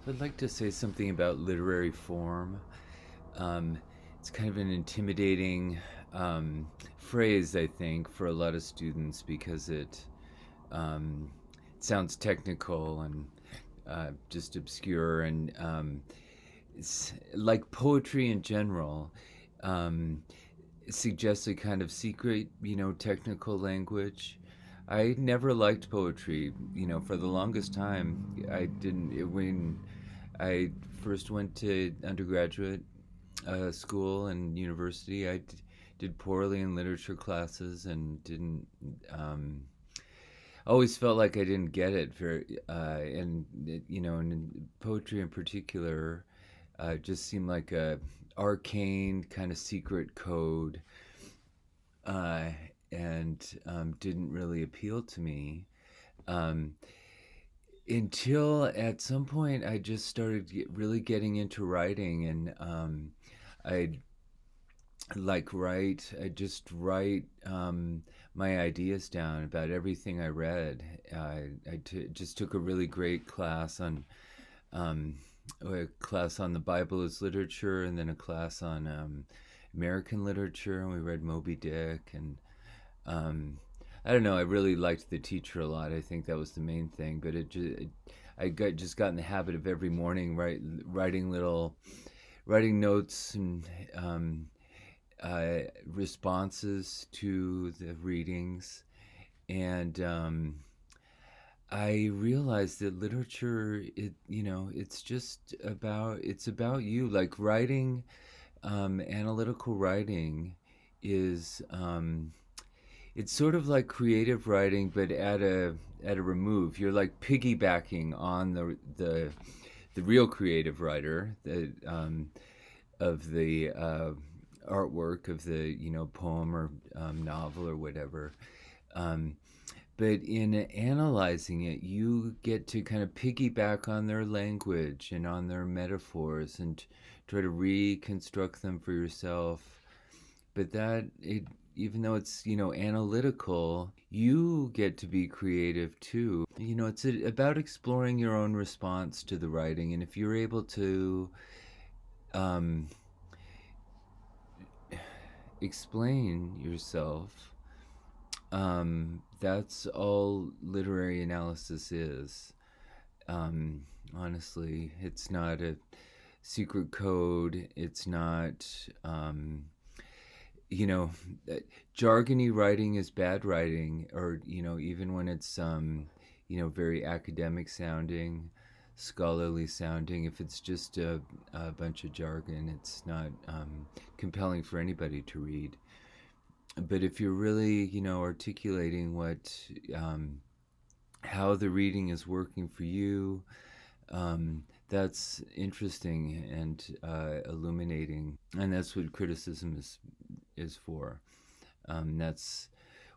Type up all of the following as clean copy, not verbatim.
So I'd like to say something about literary form. Um, it's kind of an intimidating phrase, I think, for a lot of students because um, it sounds technical and just obscure, and it's like poetry in general. Um, it suggests a kind of secret, technical language. I never liked poetry. For the longest time, I didn't. When I first went to undergraduate school and university, did poorly in literature classes and didn't. Um, Always felt like I didn't get it very, and in poetry in particular, just seemed like a arcane kind of secret code, uh, and didn't really appeal to me. Um, until at some point I just started really getting into writing, and I'd I just write my ideas down about everything I read. Just took a really great class on um, the Bible as literature, and then a class on American literature, and we read Moby Dick, and um, I don't know. I really liked the teacher a lot. I think that was the main thing. But just got in the habit of every morning writing notes and responses to the readings, and I realized that literature, it's about you. Like writing, analytical writing, is it's sort of like creative writing, but at a remove. You're like piggybacking on the real creative writer, of the artwork of the poem or novel or whatever. Um, but in analyzing it, you get to kind of piggyback on their language and on their metaphors and try to reconstruct them for yourself. But even though it's analytical, you get to be creative too. It's about exploring your own response to the writing, and if you're able to um, explain yourself, that's all literary analysis is. Honestly, it's not a secret code. It's not, you know, jargony writing is bad writing, or, even when it's, very academic sounding, scholarly sounding. If it's just a bunch of jargon, it's not compelling for anybody to read. But if you're really, articulating um, how the reading is working for you, that's interesting and illuminating, and that's what criticism is for. That's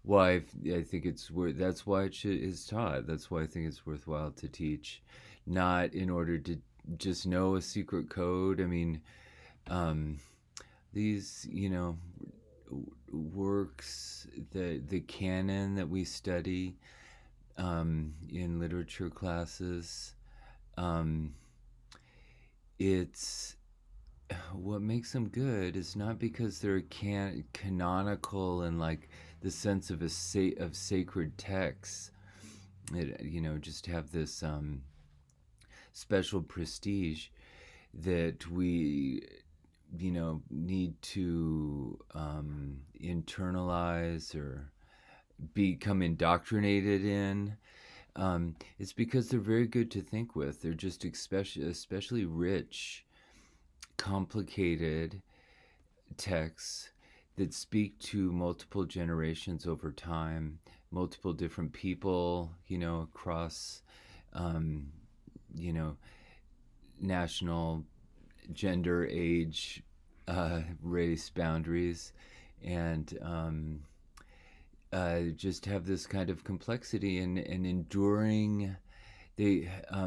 why I think it's worth. That's why is taught. That's why I think it's worthwhile to teach, not in order to just know a secret code. I mean, um, these works, the canon that we study in literature classes. Um, it's what makes them good is not because they're canonical and like the sense of of sacred texts. Just have this special prestige that we need to internalize or become indoctrinated in. It's because they're very good to think with. They're just especially rich, complicated texts that speak to multiple generations over time, multiple different people, across, um, you know, national, gender, age, race boundaries, and just have this kind of complexity and enduring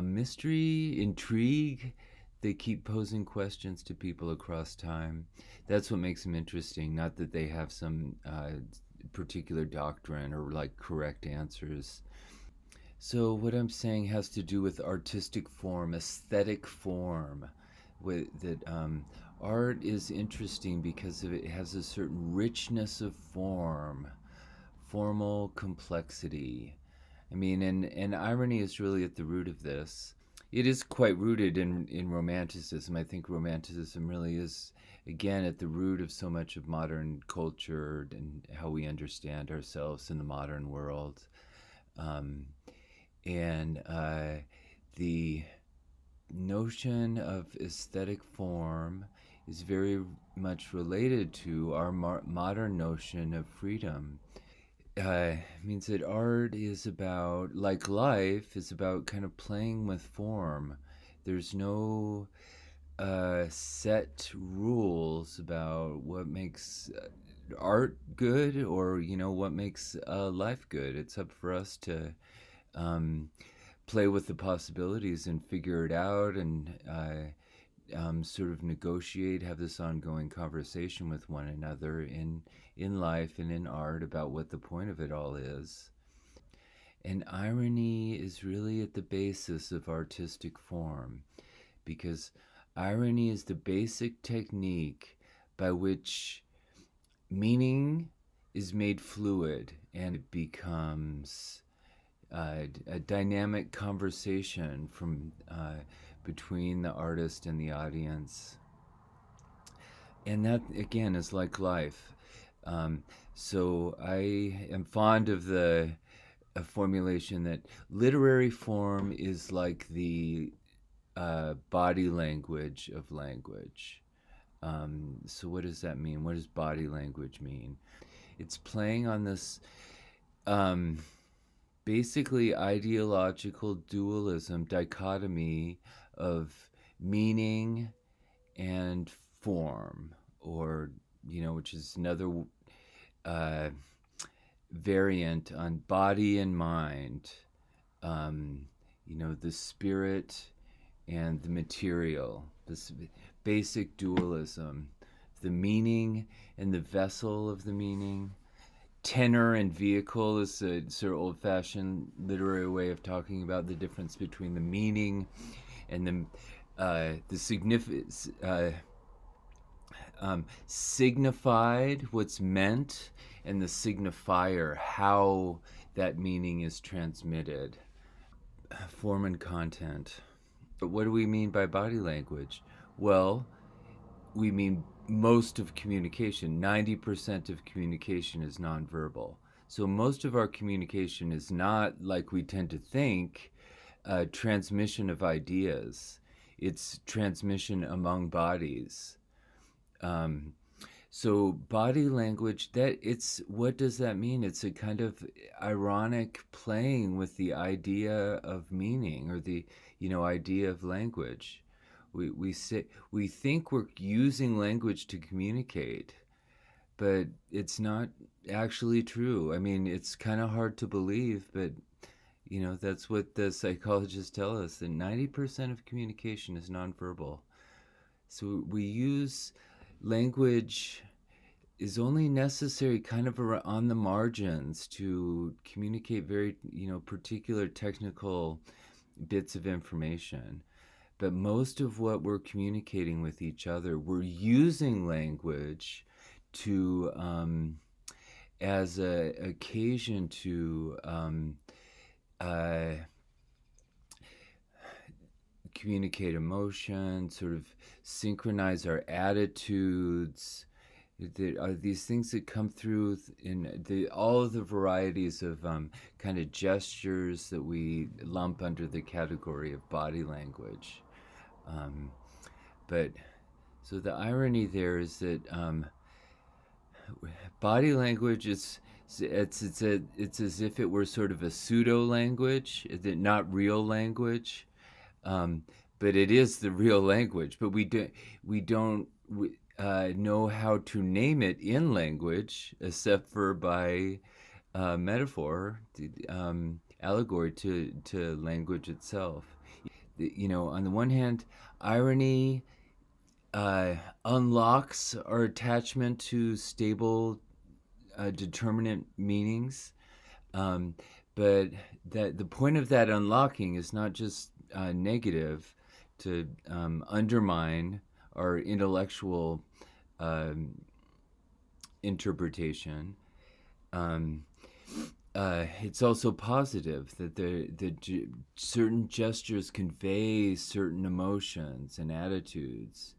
mystery, intrigue. They keep posing questions to people across time. That's what makes them interesting. Not that they have some particular doctrine or like correct answers. So what I'm saying has to do with artistic form, aesthetic form. With that, art is interesting because it has a certain richness of form, formal complexity. I mean, and irony is really at the root of this. It is quite rooted in Romanticism. I think Romanticism really is, again, at the root of so much of modern culture and how we understand ourselves in the modern world. Um, and the notion of aesthetic form is very much related to our modern notion of freedom. Means that art is about, like life, is about kind of playing with form. There's no set rules about what makes art good, or what makes life good. It's up for us to um, play with the possibilities and figure it out, and sort of negotiate, have this ongoing conversation with one another in life and in art about what the point of it all is. And irony is really at the basis of artistic form, because irony is the basic technique by which meaning is made fluid and it becomes a dynamic conversation from between the artist and the audience. And that, again, is like life. Um, so I am fond of the a formulation that literary form is like the body language of language. So what does that mean? What does body language mean? It's playing on this um, basically ideological dualism, dichotomy of meaning and form, or which is another uh, variant on body and mind. Um, the spirit and the material. This basic dualism, the meaning and the vessel of the meaning. Tenor and vehicle is a sort of old-fashioned literary way of talking about the difference between the meaning and the significance, signified, what's meant, and the signifier, how that meaning is transmitted. Form and content. But what do we mean by body language? Well, we mean most of communication. 90% of communication is nonverbal. So most of our communication is not, like we tend to think, transmission of ideas. It's transmission among bodies. Um, so body language, that it's what does that mean? It's a kind of ironic playing with the idea of meaning, or the idea of language. We think we're using language to communicate, but it's not actually true. I mean, it's kind of hard to believe, but that's what the psychologists tell us, that 90% of communication is nonverbal. So we use language is only necessary kind of on the margins to communicate very, particular technical bits of information. But most of what we're communicating with each other, we're using language to as a occasion to uh, communicate emotion, sort of synchronize our attitudes. There are these things that come through in all of the varieties of kind of gestures that we lump under the category of body language. Um, but so the irony there is that body language is it's as if it were sort of a pseudo language, that not real language, um, but it is the real language. But we don't know how to name it in language, except for by metaphor, allegory to language itself. On the one hand, irony uh, unlocks our attachment to stable, determinate meanings. Um, but that the point of that unlocking is not just negative to undermine our intellectual um, interpretation. Um, it's also positive that certain gestures convey certain emotions and attitudes,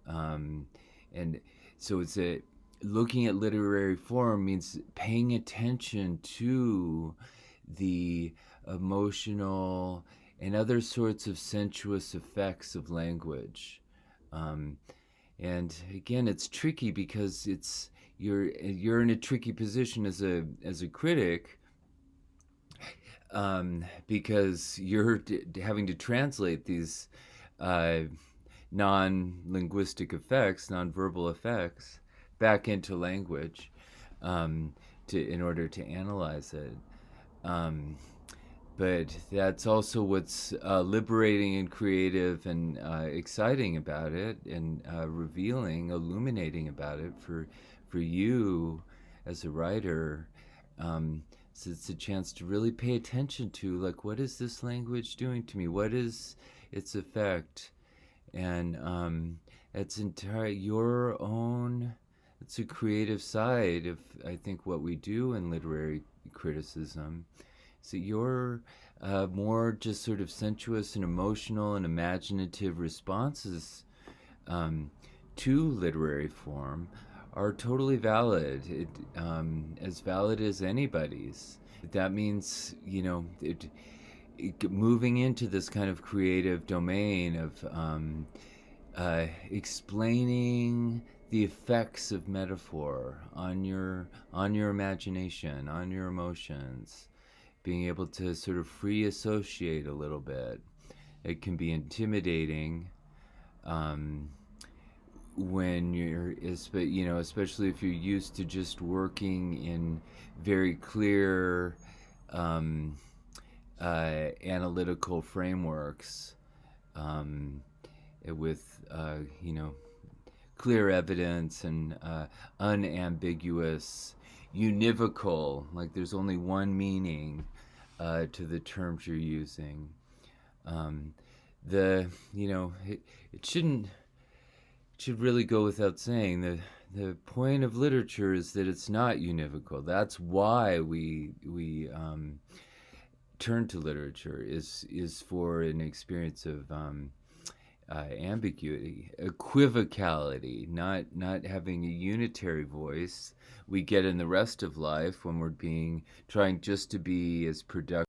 um, and so it's a looking at literary form means paying attention to the emotional and other sorts of sensuous effects of language. Um, and again, it's tricky because you're in a tricky position as a critic, because you're having to translate these uh, non-linguistic effects, non-verbal effects, back into language, in order to analyze it. Um, but that's also what's liberating and creative and exciting about it, and revealing, illuminating about it for you as a writer. So it's a chance to really pay attention to, like, what is this language doing to me? What is its effect? And it's entire your own. It's a creative side of, I think, what we do in literary criticism. So your more just sort of sensuous and emotional and imaginative responses um, to literary form are totally valid, as valid as anybody's. That means, moving into this kind of creative domain of explaining the effects of metaphor on your imagination, on your emotions, being able to sort of free associate a little bit. It can be intimidating, um, when especially if you're used to just working in very clear um, analytical frameworks, um, with clear evidence and unambiguous, univocal, like there's only one meaning to the terms you're using. Um, the it should really go without saying, the point of literature is that it's not univocal. That's why we turn to literature, is for an experience of ambiguity, equivocality, not having a unitary voice we get in the rest of life when we're being trying just to be as productive